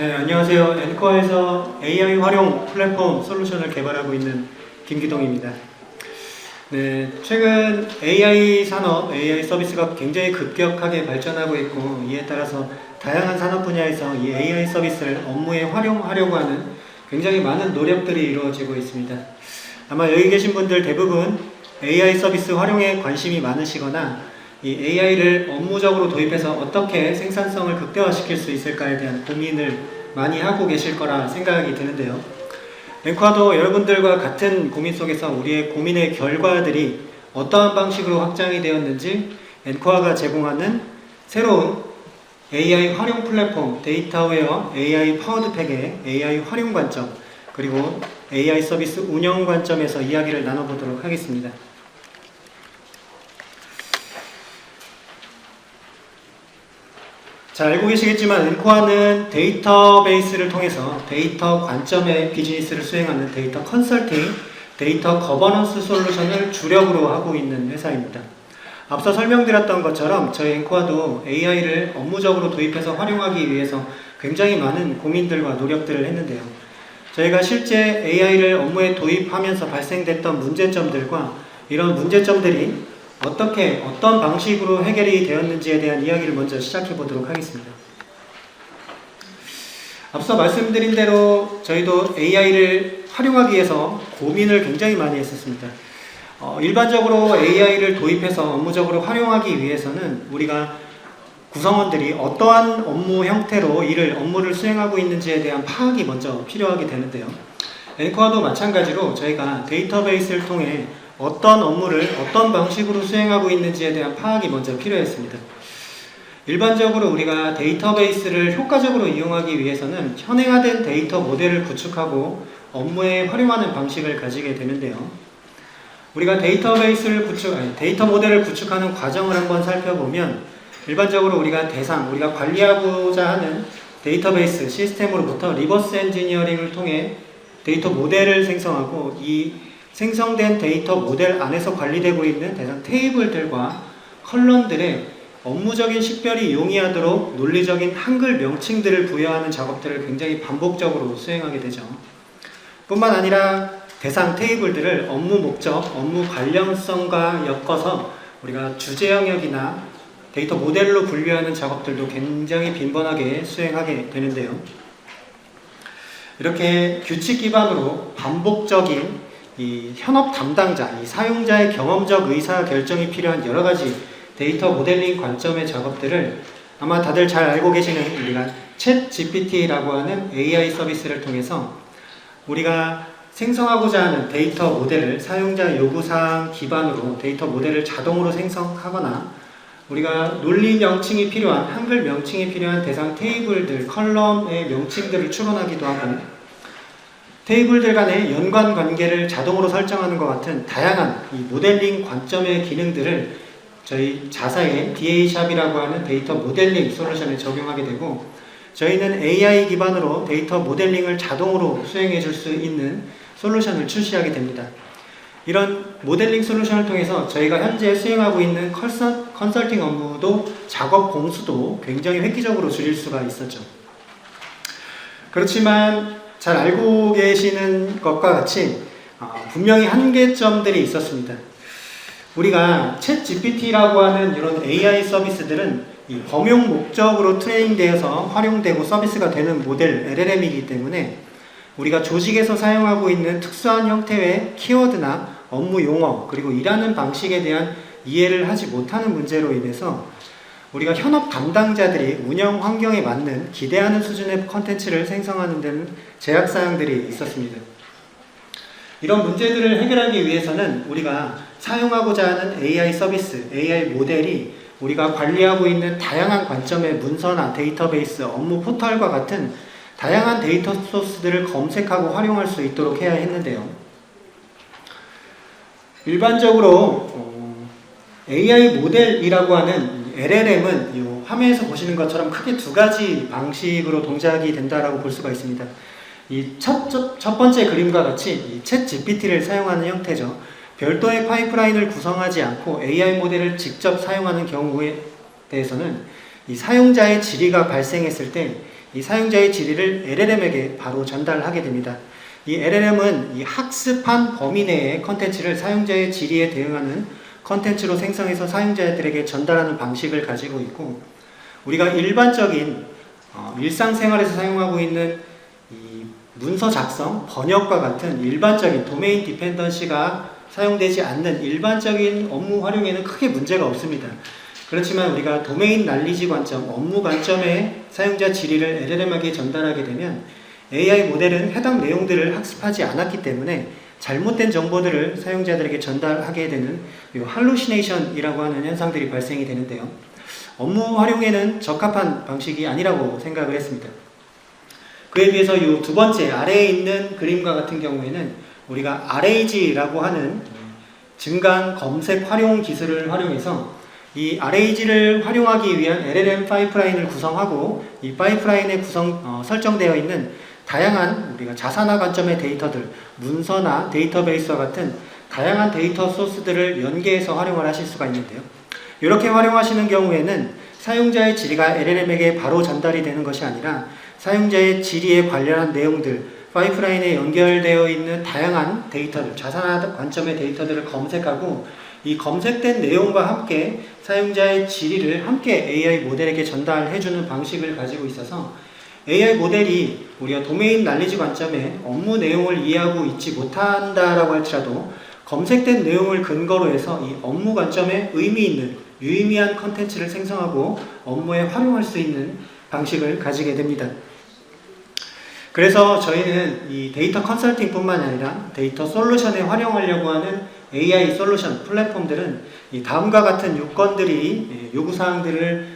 네, 안녕하세요. 엔코어에서 AI 활용 플랫폼 솔루션을 개발하고 있는 김기동입니다. 네, 최근 AI 산업, AI 서비스가 굉장히 급격하게 발전하고 있고, 이에 따라서 다양한 산업 분야에서 이 AI 서비스를 업무에 활용하려고 하는 굉장히 많은 노력들이 이루어지고 있습니다. 아마 여기 계신 분들 대부분 AI 서비스 활용에 관심이 많으시거나 이 AI를 업무적으로 도입해서 어떻게 생산성을 극대화시킬 수 있을까에 대한 고민을 많이 하고 계실 거라 생각이 드는데요. 엔코아도 여러분들과 같은 고민 속에서 우리의 고민의 결과들이 어떠한 방식으로 확장이 되었는지 엔코아가 제공하는 새로운 AI 활용 플랫폼 데이터웨어 AI 파워드팩의 AI 활용 관점 그리고 AI 서비스 운영 관점에서 이야기를 나눠보도록 하겠습니다. 잘 알고 계시겠지만 엔코아는 데이터베이스를 통해서 데이터 관점의 비즈니스를 수행하는 데이터 컨설팅, 데이터 거버넌스 솔루션을 주력으로 하고 있는 회사입니다. 앞서 설명드렸던 것처럼 저희 엔코아도 AI를 업무적으로 도입해서 활용하기 위해서 굉장히 많은 고민들과 노력들을 했는데요. 저희가 실제 AI를 업무에 도입하면서 발생됐던 문제점들과 이런 문제점들이 어떤 방식으로 해결이 되었는지에 대한 이야기를 먼저 시작해 보도록 하겠습니다. 앞서 말씀드린 대로 저희도 AI를 활용하기 위해서 고민을 굉장히 많이 했었습니다. 일반적으로 AI를 도입해서 업무적으로 활용하기 위해서는 우리가 구성원들이 어떠한 업무 형태로 업무를 수행하고 있는지에 대한 파악이 먼저 필요하게 되는데요. 엔코아도 마찬가지로 저희가 데이터베이스를 통해 어떤 업무를 어떤 방식으로 수행하고 있는지에 대한 파악이 먼저 필요했습니다. 일반적으로 우리가 데이터베이스를 효과적으로 이용하기 위해서는 현행화된 데이터 모델을 구축하고 업무에 활용하는 방식을 가지게 되는데요. 우리가 데이터 모델을 구축하는 과정을 한번 살펴보면 일반적으로 우리가 관리하고자 하는 데이터베이스 시스템으로부터 리버스 엔지니어링을 통해 데이터 모델을 생성하고 이 생성된 데이터 모델 안에서 관리되고 있는 대상 테이블들과 컬럼들의 업무적인 식별이 용이하도록 논리적인 한글 명칭들을 부여하는 작업들을 굉장히 반복적으로 수행하게 되죠. 뿐만 아니라 대상 테이블들을 업무 목적, 업무 관련성과 엮어서 우리가 주제 영역이나 데이터 모델로 분류하는 작업들도 굉장히 빈번하게 수행하게 되는데요. 이렇게 규칙 기반으로 반복적인 이 현업 담당자, 이 사용자의 경험적 의사 결정이 필요한 여러 가지 데이터 모델링 관점의 작업들을 아마 다들 잘 알고 계시는 우리가 챗 GPT라고 하는 AI 서비스를 통해서 우리가 생성하고자 하는 데이터 모델을 사용자 요구사항 기반으로 데이터 모델을 자동으로 생성하거나 우리가 논리 명칭이 필요한 한글 명칭이 필요한 대상 테이블들, 컬럼의 명칭들을 추론하기도 하고 테이블들 간의 연관 관계를 자동으로 설정하는 것 같은 다양한 이 모델링 관점의 기능들을 저희 자사의 DA샵이라고 하는 데이터 모델링 솔루션에 적용하게 되고 저희는 AI 기반으로 데이터 모델링을 자동으로 수행해 줄 수 있는 솔루션을 출시하게 됩니다. 이런 모델링 솔루션을 통해서 저희가 현재 수행하고 있는 컨설팅 업무도 작업 공수도 굉장히 획기적으로 줄일 수가 있었죠. 그렇지만 잘 알고 계시는 것과 같이 분명히 한계점들이 있었습니다. 우리가 챗 GPT라고 하는 이런 AI 서비스들은 이 범용 목적으로 트레이닝되어서 활용되고 서비스가 되는 모델 LLM이기 때문에 우리가 조직에서 사용하고 있는 특수한 형태의 키워드나 업무 용어 그리고 일하는 방식에 대한 이해를 하지 못하는 문제로 인해서 우리가 현업 담당자들이 운영 환경에 맞는 기대하는 수준의 컨텐츠를 생성하는 데는 제약사항들이 있었습니다. 이런 문제들을 해결하기 위해서는 우리가 사용하고자 하는 AI 서비스, AI 모델이 우리가 관리하고 있는 다양한 관점의 문서나 데이터베이스, 업무 포털과 같은 다양한 데이터 소스들을 검색하고 활용할 수 있도록 해야 했는데요. 일반적으로 AI 모델이라고 하는 LLM은 이 화면에서 보시는 것처럼 크게 두 가지 방식으로 동작이 된다라고 볼 수가 있습니다. 이 첫 번째 그림과 같이 이 챗 GPT를 사용하는 형태죠. 별도의 파이프라인을 구성하지 않고 AI 모델을 직접 사용하는 경우에 대해서는 이 사용자의 질의가 발생했을 때 이 사용자의 질의를 LLM에게 바로 전달하게 됩니다. 이 LLM은 이 학습한 범위 내의 컨텐츠를 사용자의 질의에 대응하는 컨텐츠로 생성해서 사용자들에게 전달하는 방식을 가지고 있고, 우리가 일반적인 일상생활에서 사용하고 있는 이 문서 작성, 번역과 같은 일반적인 도메인 디펜던시가 사용되지 않는 일반적인 업무 활용에는 크게 문제가 없습니다. 그렇지만 우리가 도메인 날리지 관점, 업무 관점의 사용자 질의를 LLM에게 전달하게 되면 AI 모델은 해당 내용들을 학습하지 않았기 때문에 잘못된 정보들을 사용자들에게 전달하게 되는 할루시네이션이라고 하는 현상들이 발생이 되는데요. 업무 활용에는 적합한 방식이 아니라고 생각을 했습니다. 그에 비해서 이 두 번째 아래에 있는 그림과 같은 경우에는 우리가 RAG라고 하는 증강 검색 활용 기술을 활용해서 이 RAG를 활용하기 위한 LLM 파이프라인을 구성하고, 이 파이프라인에 설정되어 있는 다양한 우리가 자산화 관점의 데이터들, 문서나 데이터베이스와 같은 다양한 데이터 소스들을 연계해서 활용을 하실 수가 있는데요. 이렇게 활용하시는 경우에는 사용자의 질의가 LLM에게 바로 전달이 되는 것이 아니라 사용자의 질의에 관련한 내용들, 파이프라인에 연결되어 있는 다양한 데이터들, 자산화 관점의 데이터들을 검색하고, 이 검색된 내용과 함께 사용자의 질의를 함께 AI 모델에게 전달해주는 방식을 가지고 있어서 AI 모델이 우리가 도메인 날리지 관점에 업무 내용을 이해하고 있지 못한다라고 할지라도 검색된 내용을 근거로 해서 이 업무 관점에 의미 있는 유의미한 컨텐츠를 생성하고 업무에 활용할 수 있는 방식을 가지게 됩니다. 그래서 저희는 이 데이터 컨설팅 뿐만 아니라 데이터 솔루션에 활용하려고 하는 AI 솔루션 플랫폼들은 이 다음과 같은 요건들이 요구사항들을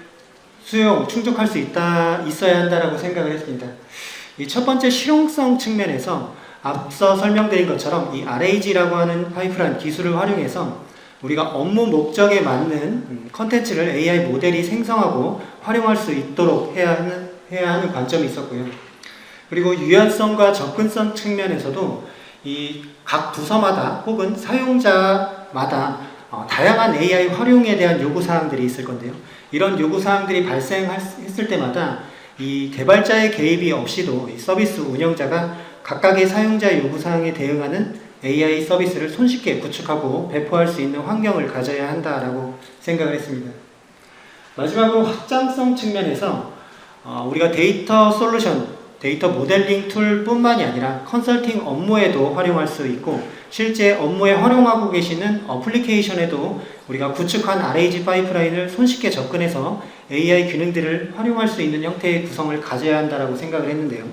충족할 수 있어야 한다라고 생각을 했습니다. 이 첫 번째 실용성 측면에서 앞서 설명드린 것처럼 이 RAG라고 하는 파이프라인 기술을 활용해서 우리가 업무 목적에 맞는 컨텐츠를 AI 모델이 생성하고 활용할 수 있도록 해야 하는 관점이 있었고요. 그리고 유연성과 접근성 측면에서도 이 각 부서마다 혹은 사용자마다 다양한 AI 활용에 대한 요구사항들이 있을 건데요. 이런 요구사항들이 발생했을 때마다 이 개발자의 개입이 없이도 이 서비스 운영자가 각각의 사용자의 요구사항에 대응하는 AI 서비스를 손쉽게 구축하고 배포할 수 있는 환경을 가져야 한다라고 생각을 했습니다. 마지막으로 확장성 측면에서 우리가 데이터 솔루션, 데이터 모델링 툴 뿐만이 아니라 컨설팅 업무에도 활용할 수 있고, 실제 업무에 활용하고 계시는 어플리케이션에도 우리가 구축한 RAG 파이프라인을 손쉽게 접근해서 AI 기능들을 활용할 수 있는 형태의 구성을 가져야 한다고 생각을 했는데요.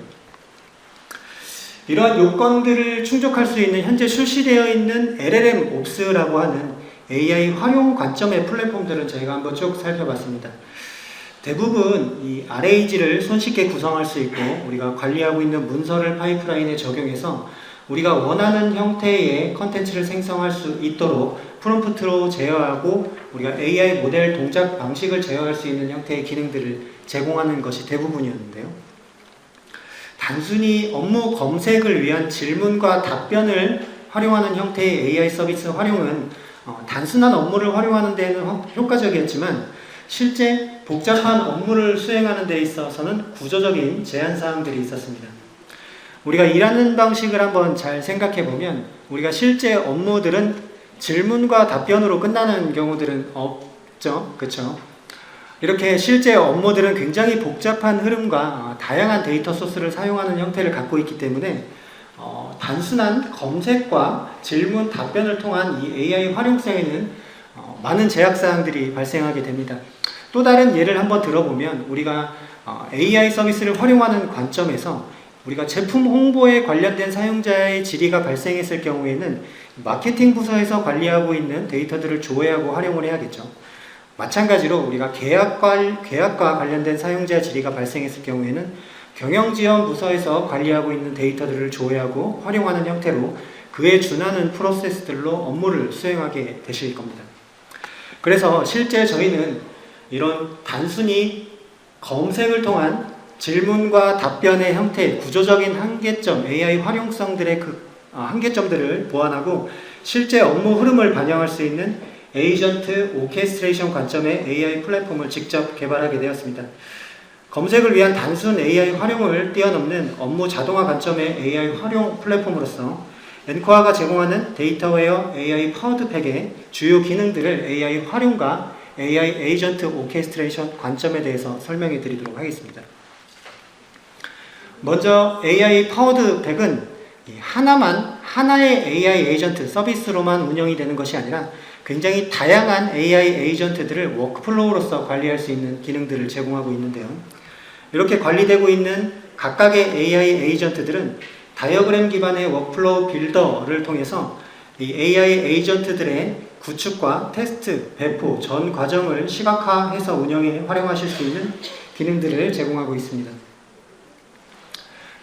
이러한 요건들을 충족할 수 있는 현재 출시되어 있는 LLM 옵스라고 하는 AI 활용 관점의 플랫폼들은 저희가 한번 쭉 살펴봤습니다. 대부분 이 RAG를 손쉽게 구성할 수 있고, 우리가 관리하고 있는 문서를 파이프라인에 적용해서 우리가 원하는 형태의 컨텐츠를 생성할 수 있도록 프롬프트로 제어하고 우리가 AI 모델 동작 방식을 제어할 수 있는 형태의 기능들을 제공하는 것이 대부분이었는데요. 단순히 업무 검색을 위한 질문과 답변을 활용하는 형태의 AI 서비스 활용은 단순한 업무를 활용하는 데는 효과적이었지만 실제 복잡한 업무를 수행하는 데 있어서는 구조적인 제한사항들이 있었습니다. 우리가 일하는 방식을 한번 잘 생각해 보면 우리가 실제 업무들은 질문과 답변으로 끝나는 경우들은 없죠. 그렇죠? 이렇게 실제 업무들은 굉장히 복잡한 흐름과 다양한 데이터 소스를 사용하는 형태를 갖고 있기 때문에 단순한 검색과 질문, 답변을 통한 이 AI 활용성에는 많은 제약사항들이 발생하게 됩니다. 또 다른 예를 한번 들어보면 우리가 AI 서비스를 활용하는 관점에서 우리가 제품 홍보에 관련된 사용자의 질의가 발생했을 경우에는 마케팅 부서에서 관리하고 있는 데이터들을 조회하고 활용을 해야겠죠. 마찬가지로 우리가 계약과 관련된 사용자 질의가 발생했을 경우에는 경영지원 부서에서 관리하고 있는 데이터들을 조회하고 활용하는 형태로 그에 준하는 프로세스들로 업무를 수행하게 되실 겁니다. 그래서 실제 저희는 이런 단순히 검색을 통한 질문과 답변의 형태, 구조적인 한계점, AI 활용성들의 한계점들을 보완하고 실제 업무 흐름을 반영할 수 있는 에이전트 오케스트레이션 관점의 AI 플랫폼을 직접 개발하게 되었습니다. 검색을 위한 단순 AI 활용을 뛰어넘는 업무 자동화 관점의 AI 활용 플랫폼으로서 엔코아가 제공하는 데이터웨어 AI 파워드팩의 주요 기능들을 AI 활용과 AI 에이전트 오케스트레이션 관점에 대해서 설명해 드리도록 하겠습니다. 먼저 AI 파워드팩은 하나의 AI 에이전트 서비스로만 운영이 되는 것이 아니라 굉장히 다양한 AI 에이전트들을 워크플로우로서 관리할 수 있는 기능들을 제공하고 있는데요. 이렇게 관리되고 있는 각각의 AI 에이전트들은 다이어그램 기반의 워크플로우 빌더를 통해서 이 AI 에이전트들의 구축과 테스트, 배포 전 과정을 시각화해서 운영에 활용하실 수 있는 기능들을 제공하고 있습니다.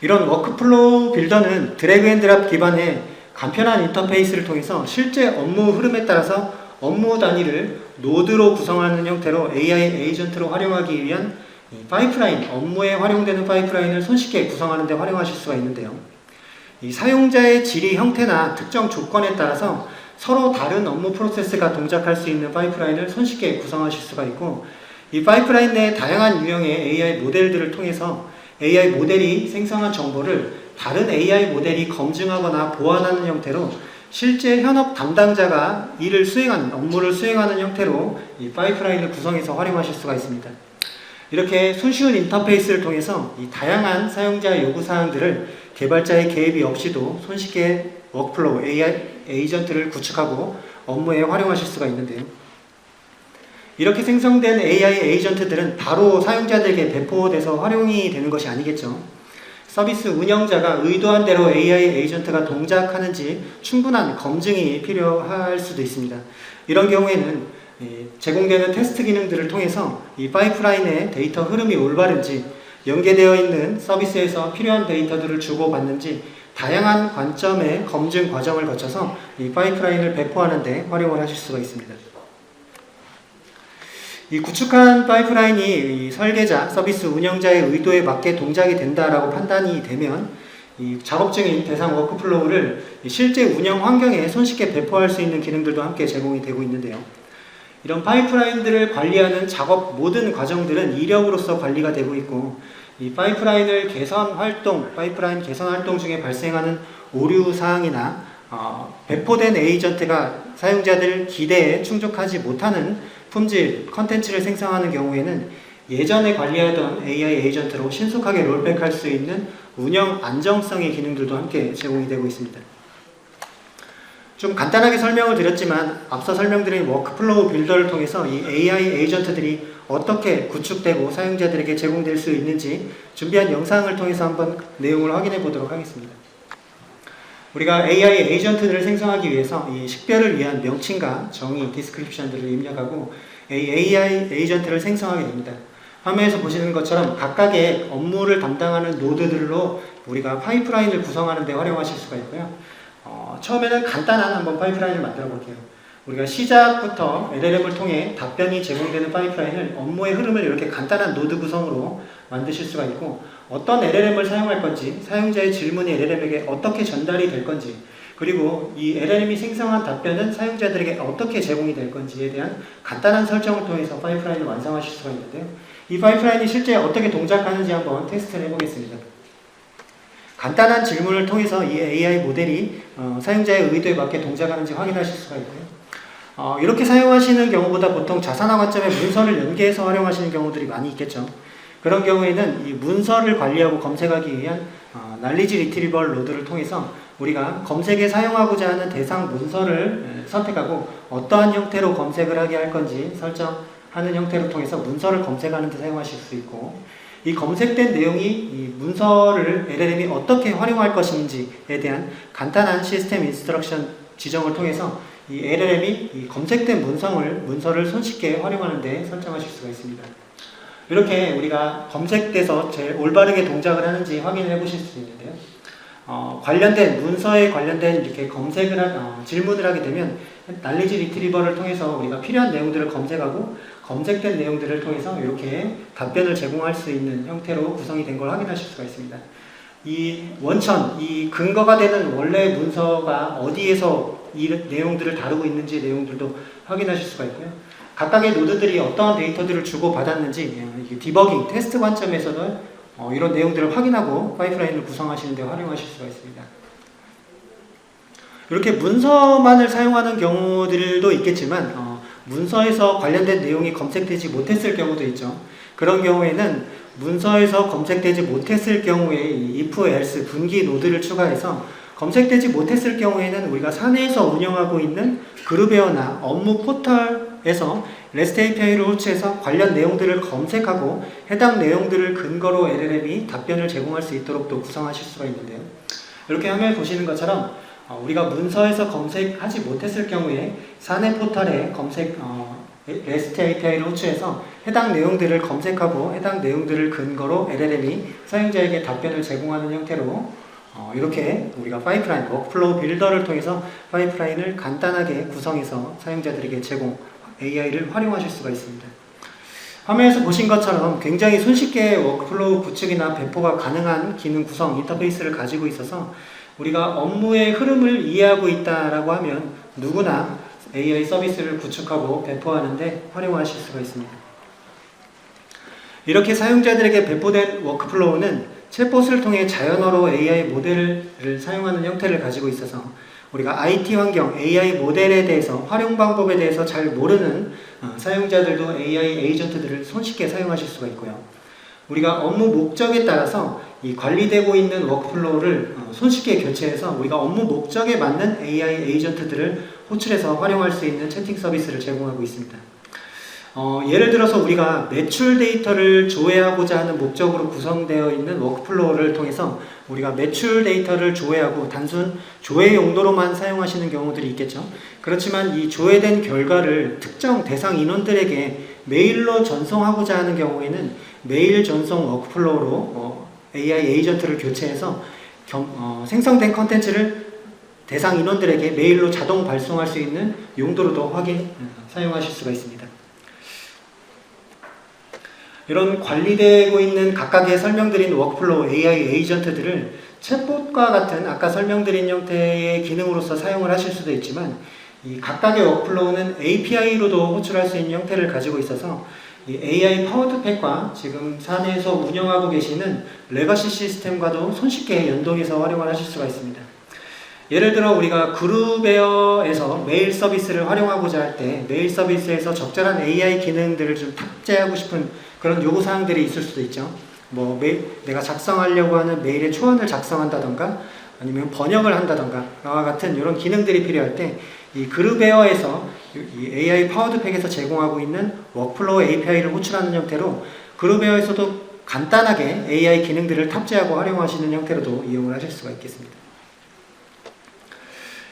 이런 워크플로우 빌더는 드래그 앤 드랍 기반의 간편한 인터페이스를 통해서 실제 업무 흐름에 따라서 업무 단위를 노드로 구성하는 형태로 AI 에이전트로 활용하기 위한 파이프라인, 업무에 활용되는 파이프라인을 손쉽게 구성하는 데 활용하실 수가 있는데요. 이 사용자의 질의 형태나 특정 조건에 따라서 서로 다른 업무 프로세스가 동작할 수 있는 파이프라인을 손쉽게 구성하실 수가 있고, 이 파이프라인 내에 다양한 유형의 AI 모델들을 통해서 AI 모델이 생성한 정보를 다른 AI 모델이 검증하거나 보완하는 형태로 실제 현업 담당자가 업무를 수행하는 형태로 이 파이프라인을 구성해서 활용하실 수가 있습니다. 이렇게 손쉬운 인터페이스를 통해서 이 다양한 사용자 요구사항들을 개발자의 개입이 없이도 손쉽게 워크플로우 AI 에이전트를 구축하고 업무에 활용하실 수가 있는데요. 이렇게 생성된 AI 에이전트들은 바로 사용자들에게 배포돼서 활용이 되는 것이 아니겠죠. 서비스 운영자가 의도한 대로 AI 에이전트가 동작하는지 충분한 검증이 필요할 수도 있습니다. 이런 경우에는 제공되는 테스트 기능들을 통해서 이 파이프라인의 데이터 흐름이 올바른지, 연계되어 있는 서비스에서 필요한 데이터들을 주고받는지 다양한 관점의 검증 과정을 거쳐서 이 파이프라인을 배포하는 데 활용을 하실 수가 있습니다. 이 구축한 파이프라인이 이 설계자, 서비스 운영자의 의도에 맞게 동작이 된다라고 판단이 되면 이 작업 중인 대상 워크플로우를 실제 운영 환경에 손쉽게 배포할 수 있는 기능들도 함께 제공이 되고 있는데요. 이런 파이프라인들을 관리하는 작업 모든 과정들은 이력으로서 관리가 되고 있고, 이 파이프라인 개선 활동 중에 발생하는 오류 사항이나 배포된 에이전트가 사용자들 기대에 충족하지 못하는 품질, 컨텐츠를 생성하는 경우에는 예전에 관리하던 AI 에이전트로 신속하게 롤백할 수 있는 운영 안정성의 기능들도 함께 제공이 되고 있습니다. 좀 간단하게 설명을 드렸지만 앞서 설명드린 워크플로우 빌더를 통해서 이 AI 에이전트들이 어떻게 구축되고 사용자들에게 제공될 수 있는지 준비한 영상을 통해서 한번 내용을 확인해 보도록 하겠습니다. 우리가 AI 에이전트들을 생성하기 위해서 이 식별을 위한 명칭과 정의, 디스크립션들을 입력하고 AI 에이전트를 생성하게 됩니다. 화면에서 보시는 것처럼 각각의 업무를 담당하는 노드들로 우리가 파이프라인을 구성하는 데 활용하실 수가 있고요. 처음에는 간단한 한번 파이프라인을 만들어 볼게요. 우리가 시작부터 LLM을 통해 답변이 제공되는 파이프라인을 업무의 흐름을 이렇게 간단한 노드 구성으로 만드실 수가 있고, 어떤 LLM을 사용할 건지, 사용자의 질문이 LLM에게 어떻게 전달이 될 건지, 그리고 이 LLM이 생성한 답변은 사용자들에게 어떻게 제공이 될 건지에 대한 간단한 설정을 통해서 파이프라인을 완성하실 수가 있는데요. 이 파이프라인이 실제 어떻게 동작하는지 한번 테스트를 해보겠습니다. 간단한 질문을 통해서 이 AI 모델이 사용자의 의도에 맞게 동작하는지 확인하실 수가 있고요. 이렇게 사용하시는 경우보다 보통 자산화 관점의 문서를 연계해서 활용하시는 경우들이 많이 있겠죠. 그런 경우에는 이 문서를 관리하고 검색하기 위한 날리지 리트리버 로드를 통해서 우리가 검색에 사용하고자 하는 대상 문서를 선택하고 어떠한 형태로 검색을 하게 할 건지 설정하는 형태를 통해서 문서를 검색하는 데 사용하실 수 있고, 이 검색된 내용이 이 문서를 LLM이 어떻게 활용할 것인지에 대한 간단한 시스템 인스트럭션 지정을 통해서 이 LLM이 이 검색된 문서를 손쉽게 활용하는 데 설정하실 수가 있습니다. 이렇게 우리가 검색돼서 제일 올바르게 동작을 하는지 확인을 해 보실 수 있는데요. 관련된 문서에 관련된 이렇게 질문을 하게 되면 날리지 리트리버를 통해서 우리가 필요한 내용들을 검색하고 검색된 내용들을 통해서 이렇게 답변을 제공할 수 있는 형태로 구성이 된 걸 확인하실 수가 있습니다. 이 근거가 되는 원래 문서가 어디에서 이 내용들을 다루고 있는지 내용들도 확인하실 수가 있고요. 각각의 노드들이 어떠한 데이터들을 주고받았는지 디버깅, 테스트 관점에서도 이런 내용들을 확인하고 파이프라인을 구성하시는 데 활용하실 수가 있습니다. 이렇게 문서만을 사용하는 경우들도 있겠지만 문서에서 관련된 내용이 검색되지 못했을 경우도 있죠. 그런 경우에는 문서에서 검색되지 못했을 경우에 if, else, 분기 노드를 추가해서 검색되지 못했을 경우에는 우리가 사내에서 운영하고 있는 그룹웨어나 업무 포털에서 REST API를 호출해서 관련 내용들을 검색하고 해당 내용들을 근거로 LLM이 답변을 제공할 수 있도록 또 구성하실 수가 있는데요. 이렇게 화면을 보시는 것처럼 우리가 문서에서 검색하지 못했을 경우에 사내 포털에 REST API를 호출해서 해당 내용들을 검색하고 해당 내용들을 근거로 LLM이 사용자에게 답변을 제공하는 형태로 이렇게 우리가 파이프라인, 워크플로우 빌더를 통해서 파이프라인을 간단하게 구성해서 사용자들에게 제공, AI를 활용하실 수가 있습니다. 화면에서 보신 것처럼 굉장히 손쉽게 워크플로우 구축이나 배포가 가능한 기능 구성, 인터페이스를 가지고 있어서 우리가 업무의 흐름을 이해하고 있다라고 하면 누구나 AI 서비스를 구축하고 배포하는데 활용하실 수가 있습니다. 이렇게 사용자들에게 배포된 워크플로우는 챗봇을 통해 자연어로 AI 모델을 사용하는 형태를 가지고 있어서 우리가 IT 환경, AI 모델에 대해서 활용 방법에 대해서 잘 모르는 사용자들도 AI 에이전트들을 손쉽게 사용하실 수가 있고요. 우리가 업무 목적에 따라서 이 관리되고 있는 워크플로우를 손쉽게 교체해서 우리가 업무 목적에 맞는 AI 에이전트들을 호출해서 활용할 수 있는 채팅 서비스를 제공하고 있습니다. 예를 들어서 우리가 매출 데이터를 조회하고자 하는 목적으로 구성되어 있는 워크플로우를 통해서 우리가 매출 데이터를 조회하고 단순 조회 용도로만 사용하시는 경우들이 있겠죠. 그렇지만 이 조회된 결과를 특정 대상 인원들에게 메일로 전송하고자 하는 경우에는 메일 전송 워크플로우로 AI 에이전트를 교체해서 생성된 컨텐츠를 대상 인원들에게 메일로 자동 발송할 수 있는 용도로도 사용하실 수가 있습니다. 이런 관리되고 있는 각각의 설명드린 워크플로우 AI 에이전트들을 챗봇과 같은 아까 설명드린 형태의 기능으로서 사용을 하실 수도 있지만 이 각각의 워크플로우는 API로도 호출할 수 있는 형태를 가지고 있어서 이 AI 파워드팩과 지금 사내에서 운영하고 계시는 레거시 시스템과도 손쉽게 연동해서 활용을 하실 수가 있습니다. 예를 들어 우리가 그룹웨어에서 메일 서비스를 활용하고자 할 때 메일 서비스에서 적절한 AI 기능들을 좀 탑재하고 싶은 그런 요구사항들이 있을 수도 있죠. 내가 작성하려고 하는 메일의 초안을 작성한다던가 아니면 번역을 한다던가 이와 같은 이런 기능들이 필요할 때 이 그룹웨어에서 이 AI 파워드팩에서 제공하고 있는 워크플로우 API를 호출하는 형태로 그룹웨어에서도 간단하게 AI 기능들을 탑재하고 활용하시는 형태로도 이용을 하실 수가 있겠습니다.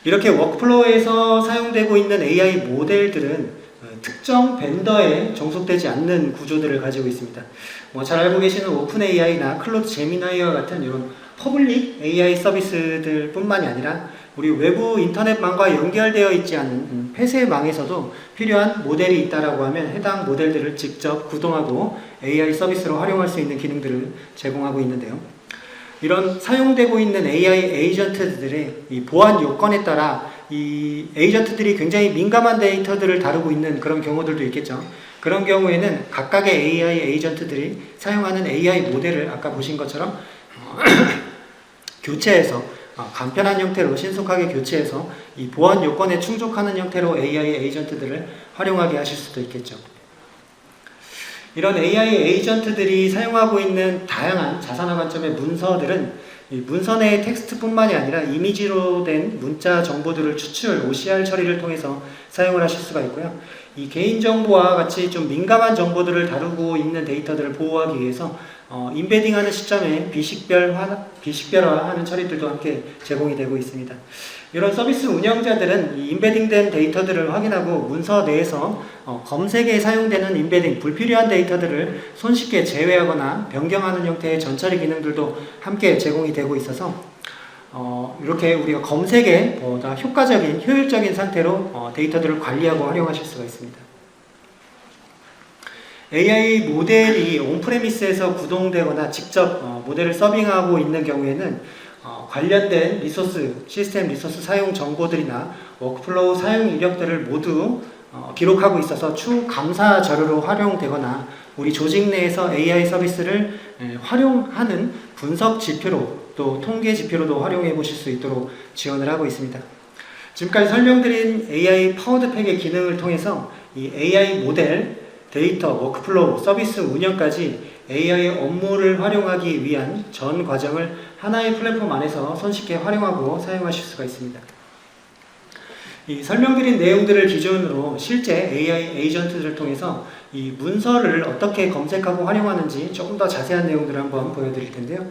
이렇게 워크플로우에서 사용되고 있는 AI 모델들은 특정 벤더에 종속되지 않는 구조들을 가지고 있습니다. 잘 알고 계시는 오픈 AI나 클로드 제미나이와 같은 이런 퍼블릭 AI 서비스들 뿐만이 아니라 우리 외부 인터넷망과 연결되어 있지 않은 폐쇄망에서도 필요한 모델이 있다라고 하면 해당 모델들을 직접 구동하고 AI 서비스로 활용할 수 있는 기능들을 제공하고 있는데요. 이런 사용되고 있는 AI 에이전트들의 이 보안 요건에 따라 이 에이전트들이 굉장히 민감한 데이터들을 다루고 있는 그런 경우들도 있겠죠. 그런 경우에는 각각의 AI 에이전트들이 사용하는 AI 모델을 아까 보신 것처럼 교체해서 간편한 형태로 신속하게 교체해서 이 보안 요건에 충족하는 형태로 AI 에이전트들을 활용하게 하실 수도 있겠죠. 이런 AI 에이전트들이 사용하고 있는 다양한 자산화 관점의 문서들은 이 문서 내의 텍스트뿐만이 아니라 이미지로 된 문자 정보들을 추출, OCR 처리를 통해서 사용을 하실 수가 있고요. 이 개인정보와 같이 좀 민감한 정보들을 다루고 있는 데이터들을 보호하기 위해서 인베딩하는 시점에 비식별화하는 처리들도 함께 제공이 되고 있습니다. 이런 서비스 운영자들은 이 인베딩된 데이터들을 확인하고 문서 내에서 검색에 사용되는 인베딩, 불필요한 데이터들을 손쉽게 제외하거나 변경하는 형태의 전처리 기능들도 함께 제공이 되고 있어서 이렇게 우리가 검색에 보다 효과적인, 효율적인 상태로 데이터들을 관리하고 활용하실 수가 있습니다. AI 모델이 온프레미스에서 구동되거나 직접 모델을 서빙하고 있는 경우에는 관련된 리소스, 시스템 리소스 사용 정보들이나 워크플로우 사용 이력들을 모두 기록하고 있어서 추감사 자료로 활용되거나 우리 조직 내에서 AI 서비스를 활용하는 분석 지표로 또 통계 지표로도 활용해 보실 수 있도록 지원을 하고 있습니다. 지금까지 설명드린 AI 파워드팩의 기능을 통해서 이 AI 모델, 데이터, 워크플로우, 서비스 운영까지 AI 업무를 활용하기 위한 전 과정을 하나의 플랫폼 안에서 손쉽게 활용하고 사용하실 수가 있습니다. 이 설명드린 내용들을 기준으로 실제 AI 에이전트들을 통해서 이 문서를 어떻게 검색하고 활용하는지 조금 더 자세한 내용들을 한번 보여드릴 텐데요.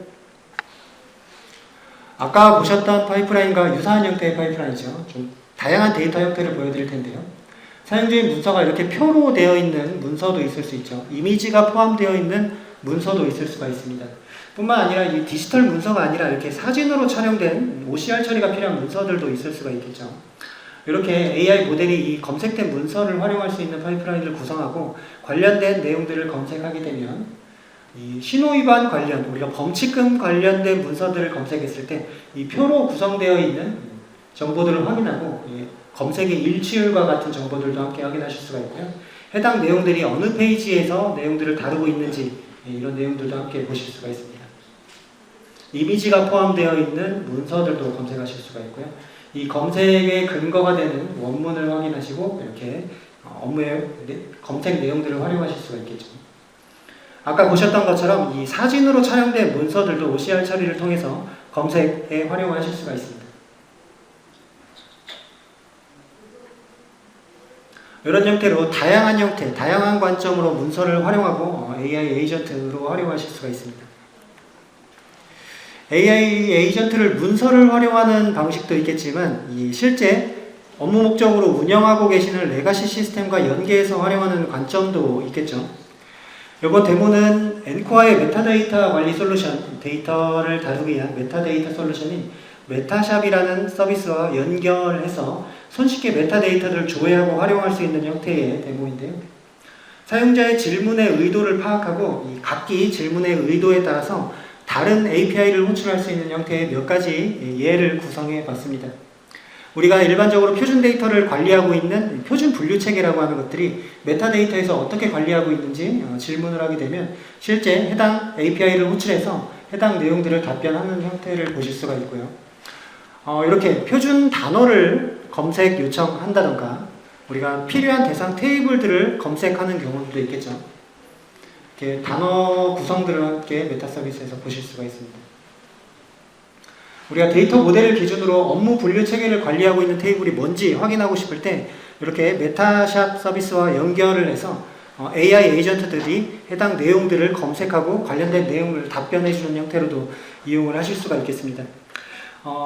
아까 보셨던 파이프라인과 유사한 형태의 파이프라인이죠. 좀 다양한 데이터 형태를 보여드릴 텐데요. 사용자의 문서가 이렇게 표로 되어 있는 문서도 있을 수 있죠. 이미지가 포함되어 있는 문서도 있을 수가 있습니다. 뿐만 아니라 이 디지털 문서가 아니라 이렇게 사진으로 촬영된 OCR 처리가 필요한 문서들도 있을 수가 있겠죠. 이렇게 AI 모델이 이 검색된 문서를 활용할 수 있는 파이프라인을 구성하고 관련된 내용들을 검색하게 되면 이 신호위반 관련, 우리가 범칙금 관련된 문서들을 검색했을 때 이 표로 구성되어 있는 정보들을 확인하고 검색의 일치율과 같은 정보들도 함께 확인하실 수가 있고요. 해당 내용들이 어느 페이지에서 내용들을 다루고 있는지 이런 내용들도 함께 보실 수가 있습니다. 이미지가 포함되어 있는 문서들도 검색하실 수가 있고요. 이 검색의 근거가 되는 원문을 확인하시고 이렇게 업무의 검색 내용들을 활용하실 수가 있겠죠. 아까 보셨던 것처럼 이 사진으로 촬영된 문서들도 OCR 처리를 통해서 검색에 활용하실 수가 있습니다. 이런 형태로 다양한 형태, 다양한 관점으로 문서를 활용하고 AI 에이전트로 활용하실 수가 있습니다. AI 에이전트를 문서를 활용하는 방식도 있겠지만 실제 업무 목적으로 운영하고 계시는 레가시 시스템과 연계해서 활용하는 관점도 있겠죠. 이번 데모는 엔코어의 메타데이터 관리 솔루션, 데이터를 다루기 위한 메타데이터 솔루션인 메타샵이라는 서비스와 연결해서 손쉽게 메타데이터를 조회하고 활용할 수 있는 형태의 데모인데요. 사용자의 질문의 의도를 파악하고 이 각기 질문의 의도에 따라서 다른 API를 호출할 수 있는 형태의 몇 가지 예를 구성해 봤습니다. 우리가 일반적으로 표준 데이터를 관리하고 있는 표준 분류 체계라고 하는 것들이 메타데이터에서 어떻게 관리하고 있는지 질문을 하게 되면 실제 해당 API를 호출해서 해당 내용들을 답변하는 형태를 보실 수가 있고요. 이렇게 표준 단어를 검색 요청한다던가 우리가 필요한 대상 테이블들을 검색하는 경우도 있겠죠. 이렇게 단어 구성들을 함께 메타 서비스에서 보실 수가 있습니다. 우리가 데이터 모델을 기준으로 업무 분류 체계를 관리하고 있는 테이블이 뭔지 확인하고 싶을 때 이렇게 메타샵 서비스와 연결을 해서 AI 에이전트들이 해당 내용들을 검색하고 관련된 내용을 답변해 주는 형태로도 이용을 하실 수가 있겠습니다.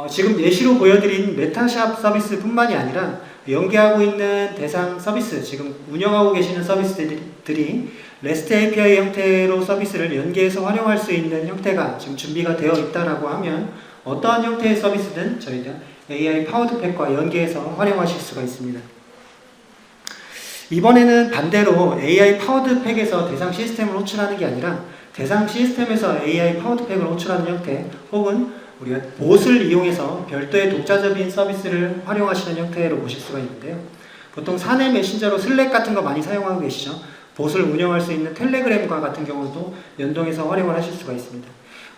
지금 예시로 보여드린 메타샵 서비스뿐만이 아니라 연계하고 있는 대상 서비스, 지금 운영하고 계시는 서비스들이 REST API 형태로 서비스를 연계해서 활용할 수 있는 형태가 지금 준비가 되어 있다라고 하면 어떠한 형태의 서비스든 저희가 AI 파워드팩과 연계해서 활용하실 수가 있습니다. 이번에는 반대로 AI 파워드팩에서 대상 시스템을 호출하는 게 아니라 대상 시스템에서 AI 파워드팩을 호출하는 형태 혹은 우리가 봇을 이용해서 별도의 독자적인 서비스를 활용하시는 형태로 보실 수가 있는데요. 보통 사내 메신저로 슬랙 같은 거 많이 사용하고 계시죠. 봇을 운영할 수 있는 텔레그램과 같은 경우도 연동해서 활용을 하실 수가 있습니다.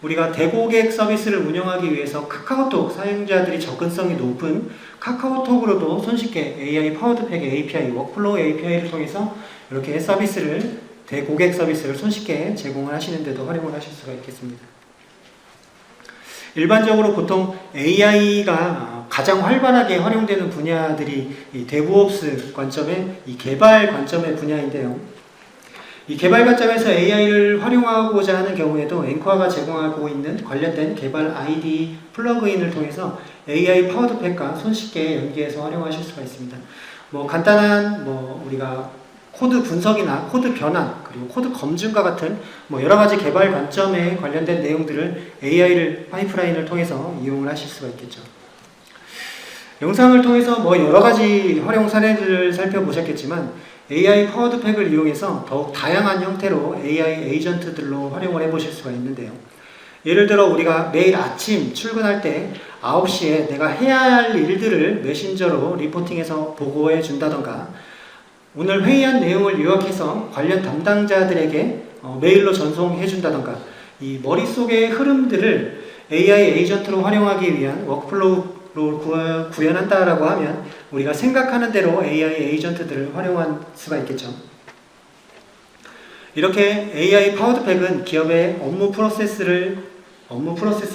우리가 대고객 서비스를 운영하기 위해서 카카오톡 사용자들이 접근성이 높은 카카오톡으로도 손쉽게 AI 파워드팩 API, 워크플로우 API를 통해서 이렇게 서비스를 대고객 서비스를 손쉽게 제공을 하시는데도 활용을 하실 수가 있겠습니다. 일반적으로 보통 AI가 가장 활발하게 활용되는 분야들이 이 데브옵스 관점의 이 개발 관점의 분야인데요. 이 개발 관점에서 AI를 활용하고자 하는 경우에도 엔코어가 제공하고 있는 관련된 개발 IDE 플러그인을 통해서 AI 파워드팩과 손쉽게 연계해서 활용하실 수가 있습니다. 간단한 우리가 코드 분석이나 코드 변환 그리고 코드 검증과 같은 여러 가지 개발 관점에 관련된 내용들을 AI를 파이프라인을 통해서 이용을 하실 수가 있겠죠. 영상을 통해서 여러 가지 활용 사례들을 살펴보셨겠지만 AI 파워드팩을 이용해서 더욱 다양한 형태로 AI 에이전트들로 활용을 해보실 수가 있는데요. 예를 들어 우리가 매일 아침 출근할 때 9시에 내가 해야 할 일들을 메신저로 리포팅해서 보고해 준다던가 오늘 회의한 내용을 요약해서 관련 담당자들에게 메일로 전송해 준다던가 이 머릿속의 흐름들을 AI 에이전트로 활용하기 위한 워크플로우로 구현한다라고 하면 우리가 생각하는 대로 AI 에이전트들을 활용할 수가 있겠죠. 이렇게 AI 파워드팩은 기업의 업무 프로세스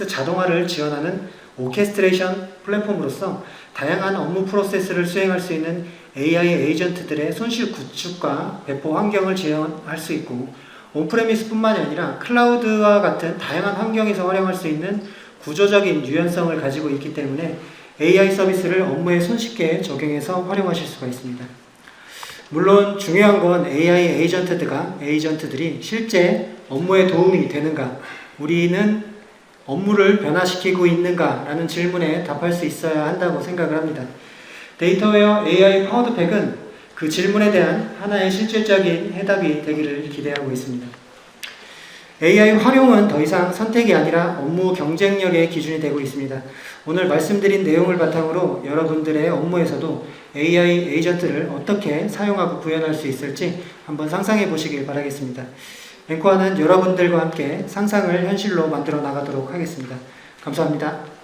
자동화를 지원하는 오케스트레이션 플랫폼으로서 다양한 업무 프로세스를 수행할 수 있는 AI 에이전트들의 손실 구축과 배포 환경을 지원할 수 있고, 온프레미스뿐만이 아니라 클라우드와 같은 다양한 환경에서 활용할 수 있는 구조적인 유연성을 가지고 있기 때문에 AI 서비스를 업무에 손쉽게 적용해서 활용하실 수가 있습니다. 물론 중요한 건 AI 에이전트들이 실제 업무에 도움이 되는가, 우리는 업무를 변화시키고 있는가 라는 질문에 답할 수 있어야 한다고 생각을 합니다. 데이터웨어 AI 파워드팩은 그 질문에 대한 하나의 실질적인 해답이 되기를 기대하고 있습니다. AI 활용은 더 이상 선택이 아니라 업무 경쟁력의 기준이 되고 있습니다. 오늘 말씀드린 내용을 바탕으로 여러분들의 업무에서도 AI 에이전트를 어떻게 사용하고 구현할 수 있을지 한번 상상해 보시길 바라겠습니다. 앵커는 여러분들과 함께 상상을 현실로 만들어 나가도록 하겠습니다. 감사합니다.